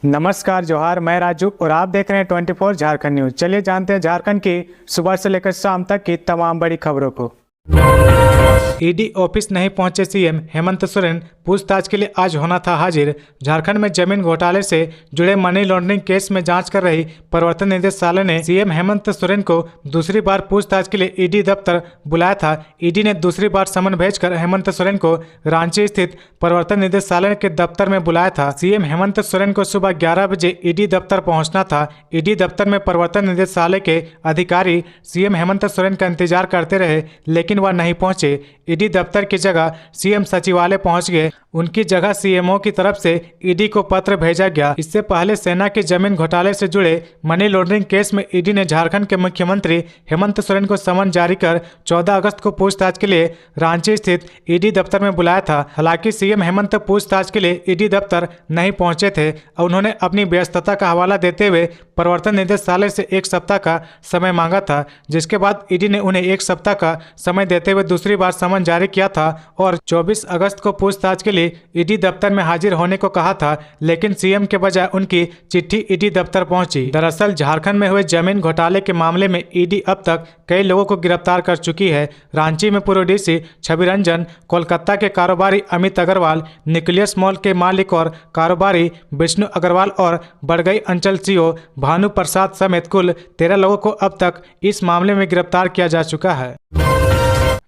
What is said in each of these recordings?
नमस्कार जोहार, मैं राजू और आप देख रहे हैं 24 झारखंड न्यूज। चलिए जानते हैं झारखंड की सुबह से लेकर शाम तक की तमाम बड़ी खबरों को। ईडी ऑफिस नहीं पहुंचे सीएम हेमंत सोरेन, पूछताछ के लिए आज होना था हाजिर। झारखंड में जमीन घोटाले से जुड़े मनी लॉन्ड्रिंग केस में जांच कर रही प्रवर्तन निदेशालय ने सीएम हेमंत सोरेन को दूसरी बार पूछताछ के लिए ईडी दफ्तर बुलाया था। ईडी ने दूसरी बार समन भेजकर हेमंत सोरेन को रांची स्थित प्रवर्तन निदेशालय के दफ्तर में बुलाया था। सीएम हेमंत सोरेन को सुबह 11 बजे ईडी दफ्तर पहुंचना था। ईडी दफ्तर में प्रवर्तन निदेशालय के अधिकारी सीएम हेमंत सोरेन का इंतजार करते रहे, लेकिन वह नहीं पहुंचे। ईडी दफ्तर की जगह सीएम सचिवालय पहुंच गए। उनकी जगह सीएमओ की तरफ से ईडी को पत्र भेजा गया। इससे पहले सेना के जमीन घोटाले से जुड़े मनी लॉन्ड्रिंग केस में ईडी ने झारखंड के मुख्यमंत्री हेमंत सोरेन को समन जारी कर 14 अगस्त को पूछताछ के लिए रांची स्थित ईडी दफ्तर में बुलाया था। हालांकि सीएम हेमंत पूछताछ के लिए ईडी दफ्तर नहीं पहुंचे थे। उन्होंने अपनी व्यस्तता का हवाला देते हुए प्रवर्तन निदेशालय से 1 सप्ताह का समय मांगा था, जिसके बाद ईडी ने उन्हें 1 सप्ताह का समय देते हुए दूसरी बार समन जारी किया था और 24 अगस्त को पूछताछ के लिए ईडी दफ्तर में हाजिर होने को कहा था, लेकिन सीएम के बजाय उनकी चिट्ठी ईडी दफ्तर पहुंची। दरअसल झारखंड में हुए जमीन घोटाले के मामले में ईडी अब तक कई लोगों को गिरफ्तार कर चुकी है। रांची में पूर्व डीसी छवि रंजन, कोलकाता के कारोबारी अमित अग्रवाल, न्यूक्लियस मॉल के मालिक और कारोबारी विष्णु अग्रवाल और बड़गई अंचल सीओ भानु प्रसाद समेत कुल 13 लोगों को अब तक इस मामले में गिरफ्तार किया जा चुका है।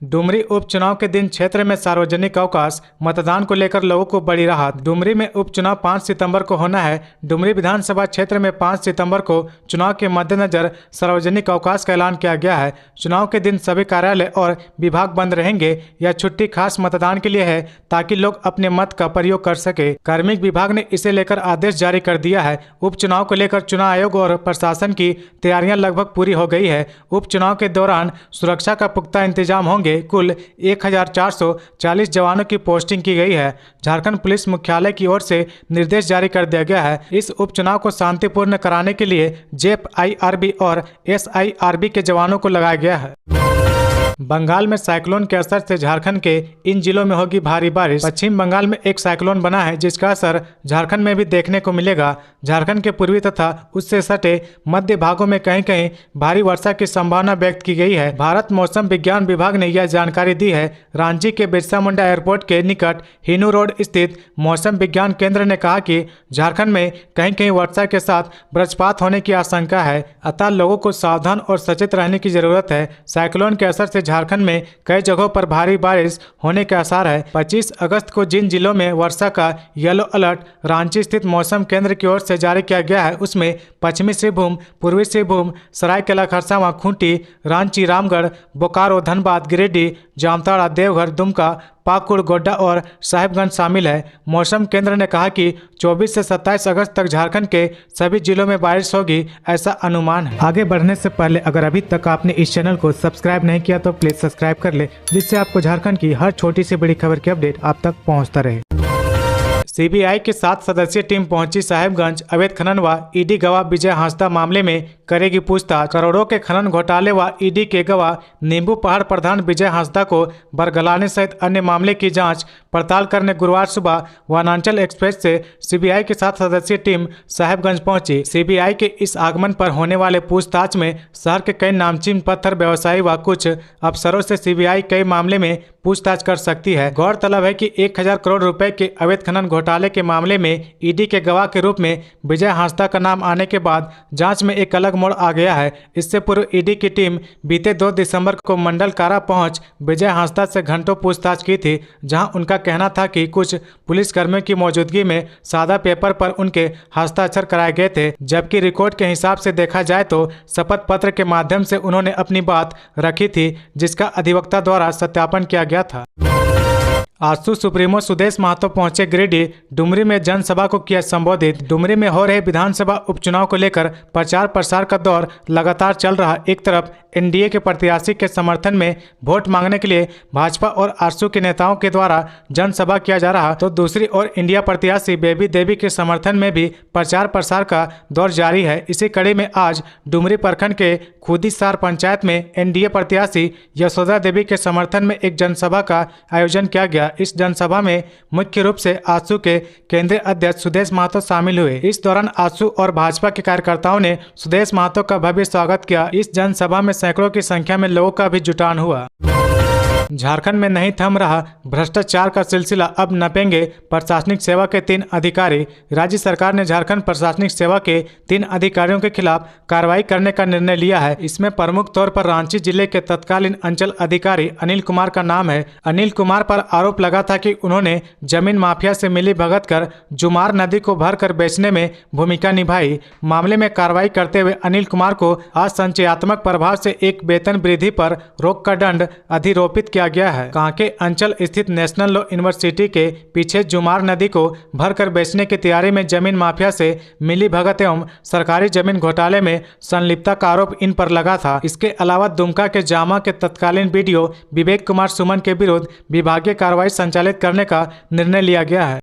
डुमरी उपचुनाव के दिन क्षेत्र में सार्वजनिक अवकाश, मतदान को लेकर लोगों को बड़ी राहत। डुमरी में उपचुनाव 5 सितंबर को होना है। डुमरी विधानसभा क्षेत्र में 5 सितंबर को चुनाव के मद्देनजर सार्वजनिक अवकाश का ऐलान किया गया है। चुनाव के दिन सभी कार्यालय और विभाग बंद रहेंगे। यह छुट्टी खास मतदान के लिए है ताकि लोग अपने मत का प्रयोग कर सके। कार्मिक विभाग ने इसे लेकर आदेश जारी कर दिया है। उपचुनाव को लेकर चुनाव आयोग और प्रशासन की तैयारियां लगभग पूरी हो गई है। उपचुनाव के दौरान सुरक्षा का पुख्ता इंतजाम होंगे। कुल 1440 जवानों की पोस्टिंग की गई है। झारखंड पुलिस मुख्यालय की ओर से निर्देश जारी कर दिया गया है। इस उपचुनाव को शांतिपूर्ण कराने के लिए जेप आईआरबी और एसआईआरबी के जवानों को लगाया गया है। बंगाल में साइक्लोन के असर से झारखंड के इन जिलों में होगी भारी बारिश। पश्चिम बंगाल में एक साइक्लोन बना है, जिसका असर झारखंड में भी देखने को मिलेगा। झारखंड के पूर्वी तथा उससे सटे मध्य भागों में कहीं कहीं भारी वर्षा की संभावना व्यक्त की गई है। भारत मौसम विज्ञान विभाग ने यह जानकारी दी है। रांची के बिरसा मुंडा एयरपोर्ट के निकट हिनू रोड स्थित मौसम विज्ञान केंद्र ने कहा कि झारखंड में कहीं कहीं वर्षा के साथ वज्रपात होने की आशंका है, अतः लोगों को सावधान और सचेत रहने की जरूरत है। साइक्लोन के असर से झारखंड में कई जगहों पर भारी बारिश होने के आसार है। 25 अगस्त को जिन जिलों में वर्षा का येलो अलर्ट रांची स्थित मौसम केंद्र की ओर से जारी किया गया है, उसमें पश्चिमी सिंहभूम, पूर्वी सिंहभूम, सरायकेला खरसावां, खूंटी, रांची, रामगढ़, बोकारो, धनबाद, गिरिडीह, जामताड़ा, देवघर, दुमका, पाकुड़, गोड्डा और साहिबगंज शामिल है। मौसम केंद्र ने कहा कि 24 से 27 अगस्त तक झारखंड के सभी जिलों में बारिश होगी, ऐसा अनुमान है। आगे बढ़ने से पहले अगर अभी तक आपने इस चैनल को सब्सक्राइब नहीं किया तो प्लीज सब्सक्राइब कर ले, जिससे आपको झारखंड की हर छोटी से बड़ी खबर की अपडेट आप तक पहुंचता रहे। सीबीआई की 7 सदस्यीय टीम पहुंची साहिबगंज। अवैध खनन व ईडी गवाह विजय हांसदा मामले में करेगी पूछताछ। करोड़ों के खनन घोटाले व ईडी के गवाह नींबू पहाड़ प्रधान विजय हांसदा को बरगलाने सहित अन्य मामले की जांच पड़ताल करने गुरुवार सुबह वनांचल एक्सप्रेस से सीबीआई की 7 सदस्यीय टीम साहिबगंज पहुंची। सीबीआई के इस आगमन पर होने वाले पूछताछ में शहर के कई नामचीन पत्थर व्यवसायी व कुछ अफसरों से सीबीआई कई मामले में पूछताछ कर सकती है। गौरतलब है कि 1000 करोड़ रुपए के अवैध खनन घोटाले के मामले में ईडी के गवाह के रूप में विजय हांसदा का नाम आने के बाद जांच में एक अलग मोड़ आ गया है। इससे पूर्व ईडी की टीम बीते 2 दिसंबर को मंडल कारा पहुंच विजय हांसदा से घंटों पूछताछ की थी, जहां उनका कहना था कि कुछ पुलिसकर्मियों की मौजूदगी में सादा पेपर पर उनके हस्ताक्षर कराए गए थे, जबकि रिकॉर्ड के हिसाब से देखा जाए तो शपथ पत्र के माध्यम से उन्होंने अपनी बात रखी थी, जिसका अधिवक्ता द्वारा सत्यापन किया गया था। आजसू सुप्रीमो सुदेश महतो पहुंचे गिरिडीह। डुमरी में जनसभा को किया संबोधित। डुमरी में हो रहे विधानसभा उपचुनाव को लेकर प्रचार प्रसार का दौर लगातार चल रहा। एक तरफ एनडीए के प्रत्याशी के समर्थन में वोट मांगने के लिए भाजपा और आजसू के नेताओं के द्वारा जनसभा किया जा रहा, तो दूसरी ओर इंडिया प्रत्याशी बेबी देवी के समर्थन में भी प्रचार प्रसार का दौर जारी है। इसी कड़ी में आज डुमरी प्रखंड के खुदीसार पंचायत में एनडीए प्रत्याशी यशोदा देवी के समर्थन में एक जनसभा का आयोजन किया गया। पहुंचा। इस जनसभा में मुख्य रूप से आजसू के केंद्रीय अध्यक्ष सुदेश महतो शामिल हुए। इस दौरान आजसू और भाजपा के कार्यकर्ताओं ने सुदेश महतो का भव्य स्वागत किया। इस जनसभा में सैकड़ों की संख्या में लोगों का भी जुटान हुआ। झारखंड में नहीं थम रहा भ्रष्टाचार का सिलसिला, अब नपेंगे प्रशासनिक सेवा के 3 अधिकारी। राज्य सरकार ने झारखंड प्रशासनिक सेवा के 3 अधिकारियों के खिलाफ कार्रवाई करने का निर्णय लिया है। इसमें प्रमुख तौर पर रांची जिले के तत्कालीन अंचल अधिकारी अनिल कुमार का नाम है। अनिल कुमार पर आरोप लगा था कि उन्होंने जमीन माफिया से मिली भगत कर जुमार नदी को भरकर बेचने में भूमिका निभाई। मामले में कार्रवाई करते हुए अनिल कुमार को आज संचयात्मक प्रभाव से एक वेतन वृद्धि पर रोक का दंड अधिरोपित किया गया है। कांके अंचल स्थित नेशनल लॉ यूनिवर्सिटी के पीछे जुमार नदी को भरकर बेचने की तैयारी में जमीन माफिया से मिली भगत एवं सरकारी जमीन घोटाले में संलिप्तता का आरोप इन पर लगा था। इसके अलावा दुमका के जामा के तत्कालीन बीडीओ विवेक कुमार सुमन के विरुद्ध विभागीय कार्रवाई संचालित करने का निर्णय लिया गया है।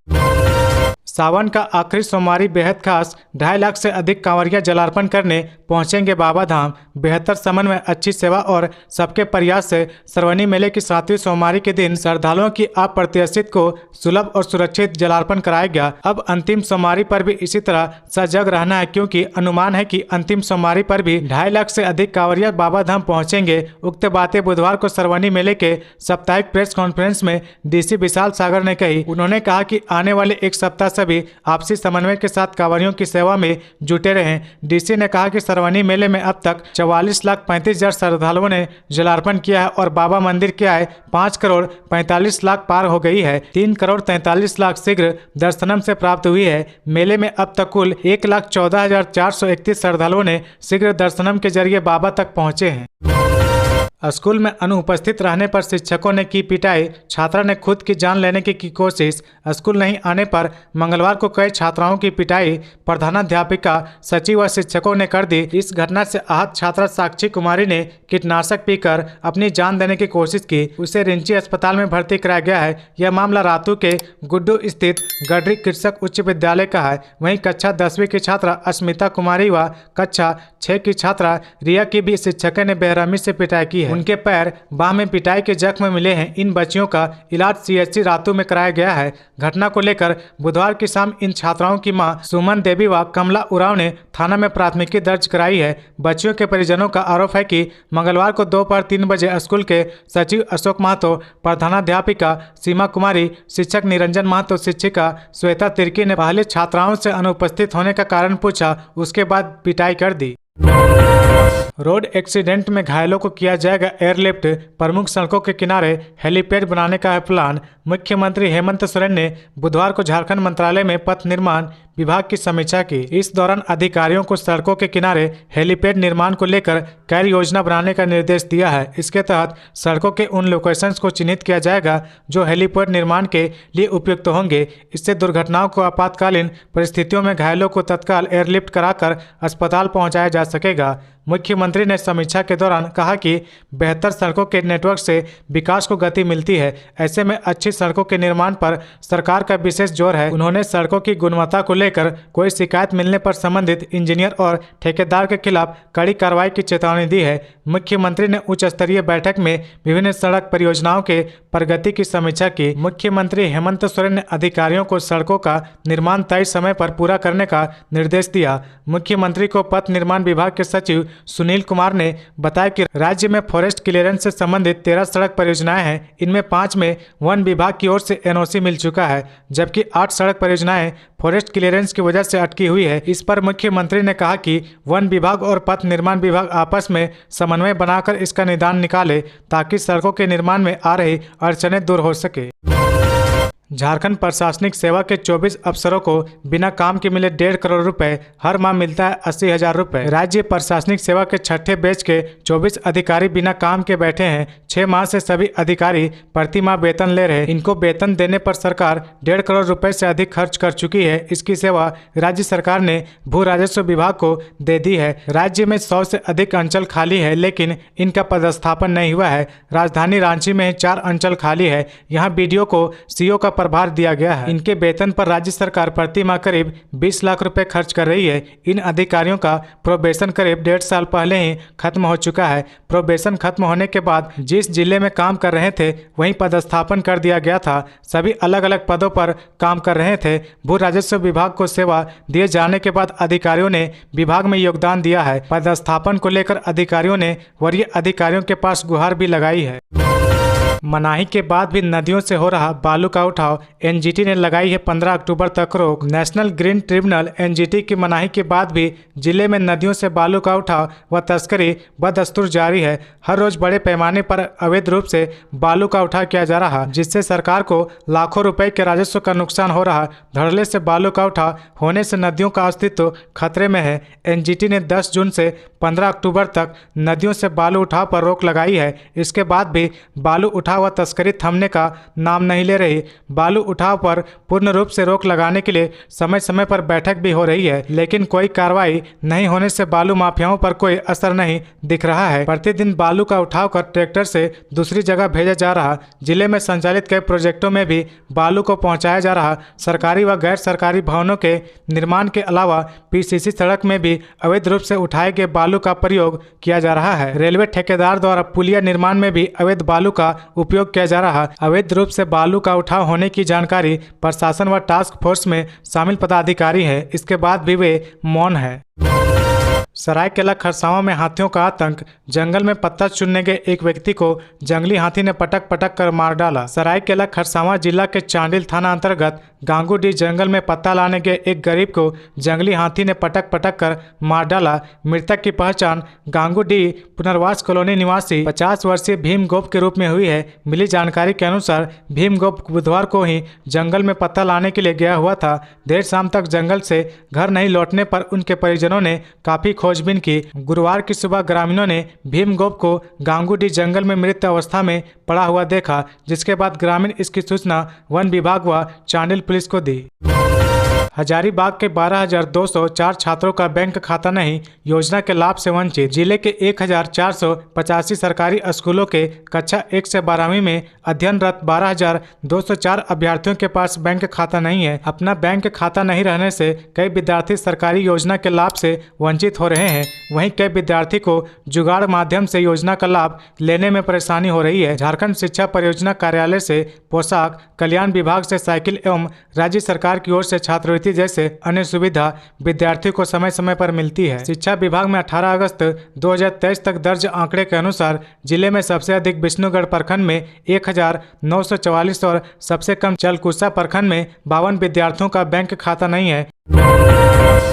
सावन का आखिरी सोमवारी बेहद खास, 2.5 लाख से अधिक कांवरिया जलार्पण करने पहुंचेंगे बाबा धाम। बेहतर समन्वय, अच्छी सेवा और सबके प्रयास से श्रावणी मेले की 7वीं सोमवारी के दिन श्रद्धालुओं की अप्रत्याशित को सुलभ और सुरक्षित जलार्पण कराया गया। अब अंतिम सोमवारी पर भी इसी तरह सजग रहना है, क्योंकि अनुमान है कि अंतिम सोमवारी पर भी 2.5 लाख से अधिक कांवरिया बाबा धाम पहुंचेंगे। उक्त बातें बुधवार को श्रावणी मेले के साप्ताहिक प्रेस कॉन्फ्रेंस में डीसी विशाल सागर ने कही। उन्होंने कहा कि आने वाले एक सप्ताह भी आपसी समन्वय के साथ कांवरियों की सेवा में जुटे रहें। डीसी ने कहा कि श्रावणी मेले में अब तक 44,35,000 श्रद्धालुओं ने जलार्पण किया है और बाबा मंदिर के आय 5 करोड़ 45 लाख पार हो गई है। 3 करोड़ 43 लाख शीघ्र दर्शनम से प्राप्त हुई है। मेले में अब तक कुल 1,14,431 श्रद्धालुओं ने शीघ्र दर्शनम के जरिए बाबा तक पहुंचे हैं। स्कूल में अनुपस्थित रहने पर शिक्षकों ने की पिटाई, छात्रा ने खुद की जान लेने की कोशिश। स्कूल नहीं आने पर मंगलवार को कई छात्राओं की पिटाई प्रधानाध्यापिका, सचिव व शिक्षकों ने कर दी। इस घटना से आहत छात्रा साक्षी कुमारी ने कीटनाशक पीकर अपनी जान देने की कोशिश की। उसे रिंची अस्पताल में भर्ती कराया गया है। यह मामला रातू के गुड्डू स्थित गढ़ी कृषक उच्च विद्यालय का है। वहीं कक्षा 10वीं की छात्रा अस्मिता कुमारी व कक्षा 6 की छात्रा रिया की भी शिक्षक ने बेरहमी से पिटाई की है। उनके पैर, बाह में पिटाई के जख्म मिले हैं। इन बच्चियों का इलाज सीएचसी रातू में कराया गया है। घटना को लेकर बुधवार की शाम इन छात्राओं की मां सुमन देवी व कमला उराव ने थाना में प्राथमिकी दर्ज कराई है। बच्चियों के परिजनों का आरोप है कि मंगलवार को दोपहर 3 बजे स्कूल के सचिव अशोक महतो, प्रधानाध्यापिका सीमा कुमारी, शिक्षक निरंजन महतो, शिक्षिका श्वेता तिर्की ने पहले छात्राओं से अनुपस्थित होने का कारण पूछा, उसके बाद पिटाई कर दी। रोड एक्सीडेंट में घायलों को किया जाएगा एयरलिफ्ट, प्रमुख सड़कों के किनारे हेलीपैड बनाने का है प्लान। मुख्यमंत्री हेमंत सोरेन ने बुधवार को झारखंड मंत्रालय में पथ निर्माण विभाग की समीक्षा की। इस दौरान अधिकारियों को सड़कों के किनारे हेलीपैड निर्माण को लेकर कार्य योजना बनाने का निर्देश दिया है। इसके तहत सड़कों के उन लोकेशंस को चिन्हित किया जाएगा जो हेलीपैड निर्माण के लिए उपयुक्त होंगे। इससे दुर्घटनाओं को आपातकालीन परिस्थितियों में घायलों को तत्काल एयरलिफ्ट कराकर अस्पताल पहुंचाया जा सकेगा। मुख्यमंत्री ने समीक्षा के दौरान कहा कि बेहतर सड़कों के नेटवर्क से विकास को गति मिलती है। ऐसे में अच्छी सड़कों के निर्माण पर सरकार का विशेष जोर है। उन्होंने सड़कों की गुणवत्ता को लेकर कोई शिकायत मिलने पर संबंधित इंजीनियर और ठेकेदार के खिलाफ कड़ी कार्रवाई की चेतावनी दी है। मुख्यमंत्री ने उच्च स्तरीय बैठक में विभिन्न सड़क परियोजनाओं के प्रगति की समीक्षा की। मुख्यमंत्री हेमंत सोरेन ने अधिकारियों को सड़कों का निर्माण तय समय पर पूरा करने का निर्देश दिया। मुख्यमंत्री को पथ निर्माण विभाग के सचिव सुनील कुमार ने बताया कि राज्य में फॉरेस्ट क्लियरेंस से संबंधित 13 सड़क परियोजनाएं हैं। इनमें 5 में वन विभाग की ओर से एनओसी मिल चुका है, जबकि 8 सड़क परियोजनाएं फॉरेस्ट क्लियरेंस की वजह से अटकी हुई है। इस पर मुख्यमंत्री ने कहा कि वन विभाग और पथ निर्माण विभाग आपस में समन्वय बनाकर इसका निदान निकाले, ताकि सड़कों के निर्माण में आ रही अड़चनें दूर हो सके। झारखंड प्रशासनिक सेवा के 24 अफसरों को बिना काम के मिले 1.5 करोड़ रुपए, हर माह मिलता है 80,000 रुपए। राज्य प्रशासनिक सेवा के 6ठे बैच के 24 अधिकारी बिना काम के बैठे हैं। 6 माह से सभी अधिकारी प्रति माह वेतन ले रहे। इनको वेतन देने पर सरकार 1.5 करोड़ रुपए से अधिक खर्च कर चुकी है। इसकी सेवा राज्य सरकार ने भू राजस्व विभाग को दे दी है। राज्य में 100 से अधिक अंचल खाली है, लेकिन इनका पदस्थापन नहीं हुआ है। राजधानी रांची में 4 अंचल खाली है। यहाँ बीडीओ को सीओ का प्रभार दिया गया है। इनके वेतन पर राज्य सरकार प्रति माह करीब 20 लाख रुपए खर्च कर रही है। इन अधिकारियों का प्रोबेशन करीब 1.5 साल पहले ही खत्म हो चुका है। प्रोबेशन खत्म होने के बाद जिस जिले में काम कर रहे थे वहीं पदस्थापन कर दिया गया था। सभी अलग अलग पदों पर काम कर रहे थे। भू राजस्व विभाग को सेवा दिए जाने के बाद अधिकारियों ने विभाग में योगदान दिया है। पदस्थापन को लेकर अधिकारियों ने वरीय अधिकारियों के पास गुहार भी लगाई है। मनाही के बाद भी नदियों से हो रहा बालू का उठाव, एनजीटी ने लगाई है 15 अक्टूबर तक रोक। नेशनल ग्रीन ट्रिब्यूनल एनजीटी की मनाही के बाद भी जिले में नदियों से बालू का उठाव व तस्करी बदस्तूर जारी है। हर रोज बड़े पैमाने पर अवैध रूप से बालू का उठाव किया जा रहा, जिससे सरकार को लाखों रुपए के राजस्व का नुकसान हो रहा। धड़ल्ले से बालू का उठाव होने से नदियों का अस्तित्व खतरे में है। एनजीटी ने 10 जून से 15 अक्टूबर तक नदियों से बालू उठाव पर रोक लगाई है। इसके बाद भी बालू उठाव व तस्करी थमने का नाम नहीं ले रही। बालू उठाव पर पूर्ण रूप से रोक लगाने के लिए समय समय पर बैठक भी हो रही है, लेकिन कोई कार्रवाई नहीं होने से बालू माफियाओं पर कोई असर नहीं दिख रहा है। प्रतिदिन बालू का उठाव कर ट्रैक्टर से दूसरी जगह भेजा जा रहा। जिले में संचालित कई प्रोजेक्टों में भी बालू को पहुंचाया जा रहा। सरकारी व गैर सरकारी भवनों के निर्माण के अलावा पीसीसी सड़क में भी अवैध रूप से उठाए गए बालू का प्रयोग किया जा रहा है। रेलवे ठेकेदार द्वारा पुलिया निर्माण में भी अवैध बालू का उपयोग किया जा रहा। अवैध रूप से बालू का उठाव होने की जानकारी प्रशासन व टास्क फोर्स में शामिल पदाधिकारी है। इसके बाद भी वे मौन है। सरायकेला खरसावां में हाथियों का आतंक, जंगल में पत्ता चुनने गए एक व्यक्ति को जंगली हाथी ने पटक पटक कर मार डाला। सरायकेला खरसावां जिला के चांडिल थाना अंतर्गत गांगूडीह जंगल में पत्ता लाने गए एक गरीब को जंगली हाथी ने पटक पटक कर मार डाला। मृतक की पहचान गांगूडीह पुनर्वास कॉलोनी निवासी 50 वर्षीय भीम गोप के रूप में हुई है। मिली जानकारी के अनुसार भीम गोप बुधवार को ही जंगल में पत्ता लाने के लिए गया हुआ था। देर शाम तक जंगल से घर नहीं लौटने पर उनके परिजनों ने काफी खोजबीन की। गुरुवार की सुबह ग्रामीणों ने भीम गोप को गांगूडीह जंगल में मृत अवस्था में पड़ा हुआ देखा, जिसके बाद ग्रामीण इसकी सूचना वन विभाग व चांडिल पुलिस को दी। हजारीबाग के 12,204 छात्रों का बैंक खाता नहीं, योजना के लाभ से वंचित। जिले के 1,485 सरकारी स्कूलों के कक्षा 1 से 12वीं में अध्ययनरत 12,204 अभ्यर्थियों के पास बैंक खाता नहीं है। अपना बैंक खाता नहीं रहने से कई विद्यार्थी सरकारी योजना के लाभ से वंचित हो रहे हैं। वहीं कई विद्यार्थी को जुगाड़ माध्यम से योजना का लाभ लेने में परेशानी हो रही है। झारखंड शिक्षा परियोजना कार्यालय से पोशाक कल्याण विभाग से साइकिल एवं राज्य सरकार की ओर से छात्रवृत्ति जैसे अन्य सुविधा विद्यार्थियों को समय समय पर मिलती है। शिक्षा विभाग में 18 अगस्त 2023 तक दर्ज आंकड़े के अनुसार जिले में सबसे अधिक विष्णुगढ़ प्रखंड में 1,944 और सबसे कम चलकुसा प्रखंड में 52 विद्यार्थियों का बैंक खाता नहीं है।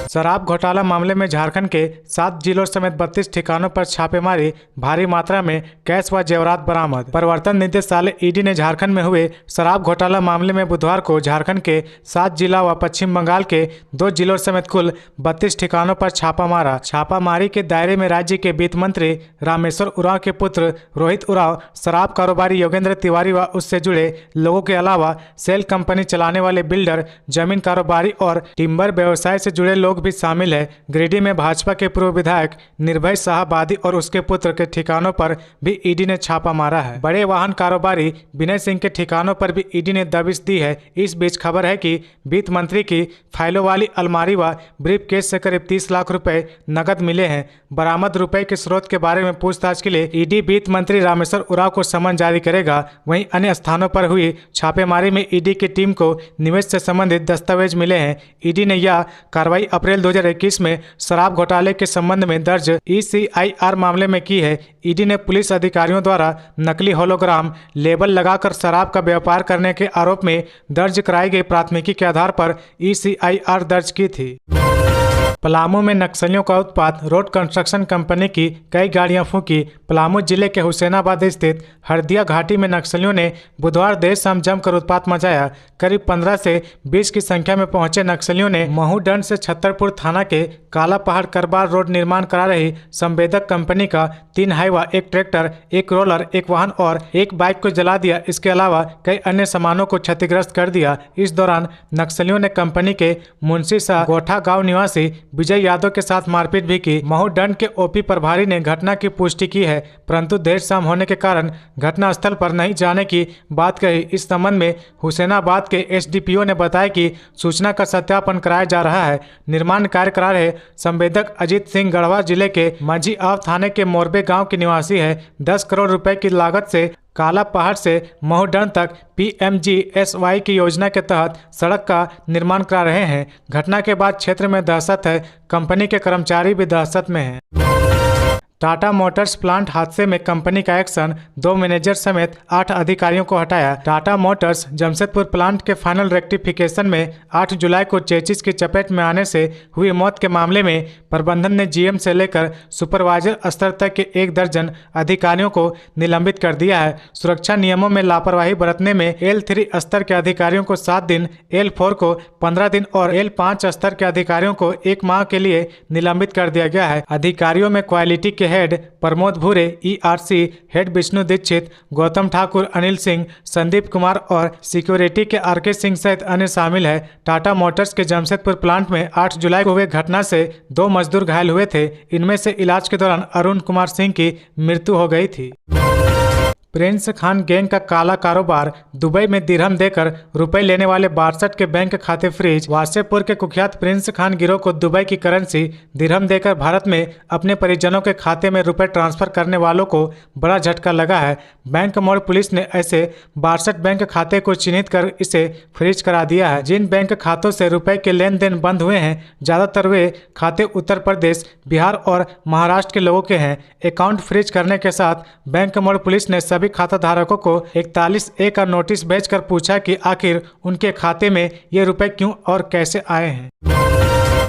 शराब घोटाला मामले में झारखंड के 7 जिलों समेत 32 ठिकानों पर छापेमारी, भारी मात्रा में कैश व जेवरात बरामद। प्रवर्तन निदेशालय ईडी ने झारखंड में हुए शराब घोटाला मामले में बुधवार को झारखंड के 7 जिला व पश्चिम बंगाल के 2 जिलों समेत कुल 32 ठिकानों पर छापा मारा। छापामारी के दायरे में राज्य के वित्त मंत्री रामेश्वर उरांव के पुत्र रोहित उरांव, शराब कारोबारी योगेंद्र तिवारी व उससे जुड़े लोगों के अलावा सेल कंपनी चलाने वाले बिल्डर, जमीन कारोबारी और टिम्बर व्यवसाय से जुड़े लोग भी शामिल है। गिरिडीह में भाजपा के पूर्व विधायक निर्भय शाहबादी और उसके पुत्र के ठिकानों पर भी ईडी ने छापा मारा है। बड़े वाहन कारोबारी विनय सिंह के ठिकानों पर भी ईडी ने दबिश दी है। इस बीच खबर है कि वित्त मंत्री की फाइलों वाली अलमारी व ब्रीफ केस से करीब 30 लाख रुपए नकद मिले हैं। बरामद रुपए के स्रोत के बारे में पूछताछ के लिए ईडी वित्त मंत्री रामेश्वर उरांव को समन जारी करेगा। वहीं अन्य स्थानों पर हुई छापेमारी में ईडी की टीम को निवेश से संबंधित दस्तावेज मिले हैं। ईडी ने यह कार्रवाई अप्रैल 2021 में शराब घोटाले के संबंध में दर्ज ECIR मामले में की है। ईडी ने पुलिस अधिकारियों द्वारा नकली होलोग्राम लेबल लगाकर शराब का व्यापार करने के आरोप में दर्ज कराई गई प्राथमिकी के आधार पर ECIR दर्ज की थी। पलामू में नक्सलियों का उत्पात, रोड कंस्ट्रक्शन कंपनी की कई गाड़ियां फूंकी। पलामू जिले के हुसैनाबाद स्थित हरदिया घाटी में नक्सलियों ने बुधवार देर शाम जमकर उत्पात मचाया। करीब 15 से 20 की संख्या में पहुंचे नक्सलियों ने महूडंड से छतरपुर थाना के काला पहाड़ करबार रोड निर्माण करा रही संवेदक कंपनी का 3 हाईवा, 1 ट्रैक्टर, 1 रोलर, 1 वाहन और 1 बाइक को जला दिया। इसके अलावा कई अन्य सामानों को क्षतिग्रस्त कर दिया। इस दौरान नक्सलियों ने कंपनी के मुंशी शाह गोठा गाँव निवासी विजय यादव के साथ मारपीट भी की। महूदंड के ओपी प्रभारी ने घटना की पुष्टि की है, परंतु देर शाम होने के कारण घटनास्थल पर नहीं जाने की बात कही। इस संबंध में हुसैनाबाद के एसडीपीओ ने बताया कि सूचना का सत्यापन कराया जा रहा है। निर्माण कार्य करा रहे संवेदक अजीत सिंह गढ़वा जिले के मंझीआव थाने के मोरबे गांव के निवासी है। 10 करोड़ रुपए की लागत से काला पहाड़ से महूदंड तक PMGSY की योजना के तहत सड़क का निर्माण करा रहे हैं। घटना के बाद क्षेत्र में दहशत है। कंपनी के कर्मचारी भी दहशत में हैं। टाटा मोटर्स प्लांट हादसे में कंपनी का एक्शन, 2 मैनेजर समेत 8 अधिकारियों को हटाया। टाटा मोटर्स जमशेदपुर प्लांट के फाइनल रेक्टिफिकेशन में 8 जुलाई को चेचिस की चपेट में आने से हुई मौत के मामले में प्रबंधन ने GM से लेकर सुपरवाइजर स्तर तक के 1 दर्जन अधिकारियों को निलंबित कर दिया है। सुरक्षा नियमों में लापरवाही बरतने में L3 स्तर के अधिकारियों को 7 दिन, L4 को 15 दिन और L5 स्तर के अधिकारियों को 1 माह के लिए निलंबित कर दिया गया है। अधिकारियों में क्वालिटी के हेड प्रमोद भूरे, ERC हेड विष्णु दीक्षित, गौतम ठाकुर, अनिल सिंह, संदीप कुमार और सिक्योरिटी के RK सिंह सहित अन्य शामिल है। टाटा मोटर्स के जमशेदपुर प्लांट में 8 जुलाई को हुए घटना से 2 मजदूर घायल हुए थे। इनमें से इलाज के दौरान अरुण कुमार सिंह की मृत्यु हो गई थी। प्रिंस खान गैंग का काला कारोबार, दुबई में दिरहम देकर रुपए लेने वाले 62 के बैंक खाते फ्रीज। वासेपुर के कुख्यात प्रिंस खान गिरोह को दुबई की करेंसी दिरहम देकर भारत में अपने परिजनों के खाते में रुपए ट्रांसफर करने वालों को बड़ा झटका लगा है। बैंक मोड़ पुलिस ने ऐसे 62 बैंक खाते को चिन्हित कर इसे फ्रीज करा दिया है। जिन बैंक खातों से रुपए के लेन देन बंद हुए हैं, ज्यादातर वे खाते उत्तर प्रदेश, बिहार और महाराष्ट्र के लोगों के हैं। अकाउंट फ्रीज करने के साथ बैंक मोड़ पुलिस ने सभी खाता धारकों को 41A का नोटिस भेजकर पूछा कि आखिर उनके खाते में ये रुपए क्यों और कैसे आए हैं।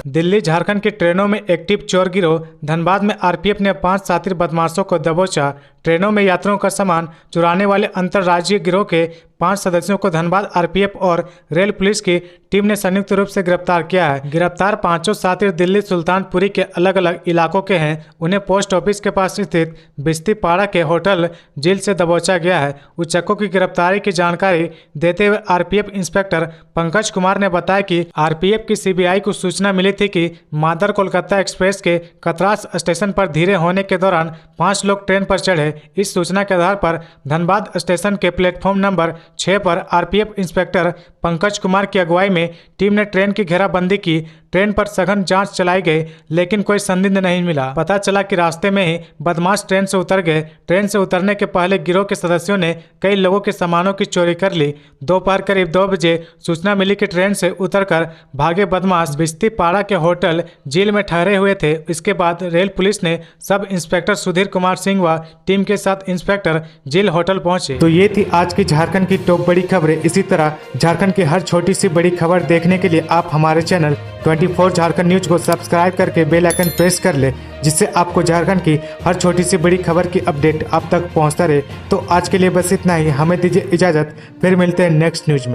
दिल्ली झारखंड की ट्रेनों में एक्टिव चोर गिरोह। धनबाद में RPF ने 5 शातिर बदमाशों को दबोचा। ट्रेनों में यात्रियों का सामान चुराने वाले अंतर्राज्यीय गिरोह के 5 सदस्यों को धनबाद RPF और रेल पुलिस की टीम ने संयुक्त रूप से गिरफ्तार किया है। गिरफ्तार 5 शातिर दिल्ली सुल्तानपुरी के अलग अलग इलाकों के हैं। उन्हें पोस्ट ऑफिस के पास स्थित बिस्तीपाड़ा के होटल जेल से दबोचा गया है। उच्चकों की गिरफ्तारी की जानकारी देते हुए RPF इंस्पेक्टर पंकज कुमार ने बताया कि RPF की CBI को सूचना मिली थी कि मादर कोलकाता एक्सप्रेस के कतरास स्टेशन पर धीरे होने के दौरान 5 लोग ट्रेन पर चढ़े। इस सूचना के आधार पर धनबाद स्टेशन के प्लेटफॉर्म नंबर 6 पर RPF इंस्पेक्टर पंकज कुमार की अगुवाई में टीम ने ट्रेन की घेराबंदी की। ट्रेन पर सघन जांच चलाई गई, लेकिन कोई संदिग्ध नहीं मिला। पता चला कि रास्ते में ही बदमाश ट्रेन से उतर गए। ट्रेन से उतरने के पहले गिरोह के सदस्यों ने कई लोगों के सामानों की चोरी कर ली। दोपहर करीब 2 बजे सूचना मिली कि ट्रेन से उतरकर भागे बदमाश बिस्तीपाड़ा के होटल जेल में ठहरे हुए थे। इसके बाद रेल पुलिस ने सब इंस्पेक्टर सुधीर कुमार सिंह व टीम के साथ इंस्पेक्टर जेल होटल पहुंचे। तो ये थी आज की झारखंड की टॉप बड़ी खबरें। इसी तरह झारखंड की हर छोटी सी बड़ी खबर देखने के लिए आप हमारे चैनल 24 झारखंड न्यूज को सब्सक्राइब करके बेल आइकन प्रेस कर ले, जिससे आपको झारखंड की हर छोटी सी बड़ी खबर की अपडेट आप तक पहुंचता रहे। तो आज के लिए बस इतना ही। हमें दीजिए इजाजत, फिर मिलते हैं नेक्स्ट न्यूज में।